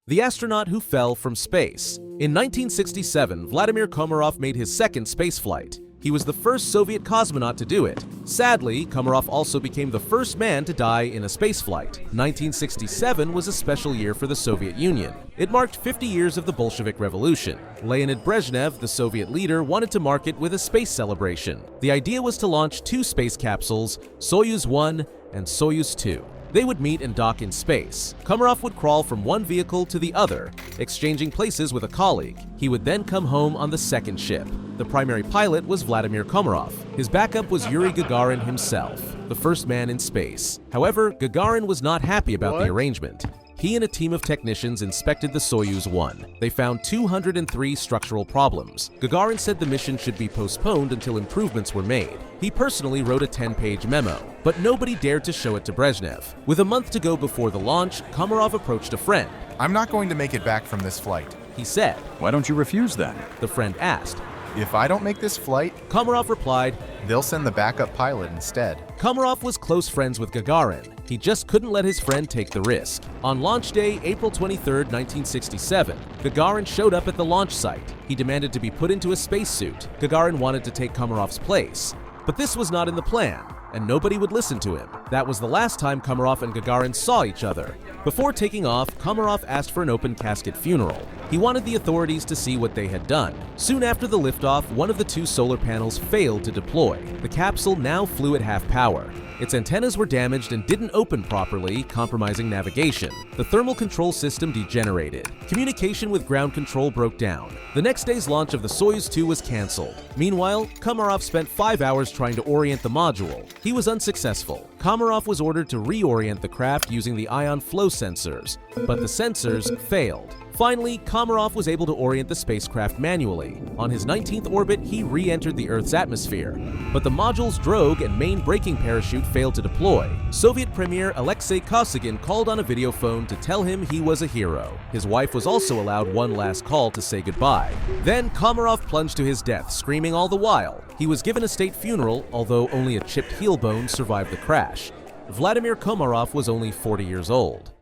The Astronaut Who Fell from Space. In 1967, Vladimir Komarov made his second spaceflight. He was the first Soviet cosmonaut to do it. Sadly, Komarov also became the first man to die in a spaceflight. 1967 was a special year for the Soviet Union. It marked 50 years of the Bolshevik Revolution. Leonid Brezhnev, the Soviet leader, wanted to mark it with a space celebration. The idea was to launch two space capsules, Soyuz 1 and Soyuz 2. They would meet and dock in space. Komarov would crawl from one vehicle to the other, exchanging places with a colleague. He would then come home on the second ship. The primary pilot was Vladimir Komarov. His backup was Yuri Gagarin himself, the first man in space. However, Gagarin was not happy about the arrangement. He and a team of technicians inspected the Soyuz 1. They found 203 structural problems. Gagarin said the mission should be postponed until improvements were made. He personally wrote a 10-page memo, but nobody dared to show it to Brezhnev. With a month to go before the launch, Komarov approached a friend. "I'm not going to make it back from this flight," he said. "Why don't you refuse then?" The friend asked. "If I don't make this flight, Komarov replied, they'll send the backup pilot instead." Komarov was close friends with Gagarin. He just couldn't let his friend take the risk. On launch day, April 23, 1967, Gagarin showed up at the launch site. He demanded to be put into a spacesuit. Gagarin wanted to take Komarov's place. But this was not in the plan, and nobody would listen to him. That was the last time Komarov and Gagarin saw each other. Before taking off, Komarov asked for an open casket funeral. He wanted the authorities to see what they had done. Soon after the liftoff, one of the two solar panels failed to deploy. The capsule now flew at half power. Its antennas were damaged and didn't open properly, compromising navigation. The thermal control system degenerated. Communication with ground control broke down. The next day's launch of the Soyuz 2 was cancelled. Meanwhile, Komarov spent 5 hours trying to orient the module. He was unsuccessful. Komarov was ordered to reorient the craft using the ion flow sensors, but the sensors failed. Finally, Komarov was able to orient the spacecraft manually. On his 19th orbit, he re-entered the Earth's atmosphere. But the module's drogue and main braking parachute failed to deploy. Soviet Premier Alexei Kosygin called on a video phone to tell him he was a hero. His wife was also allowed one last call to say goodbye. Then Komarov plunged to his death, screaming all the while. He was given a state funeral, although only a chipped heel bone survived the crash. Vladimir Komarov was only 40 years old.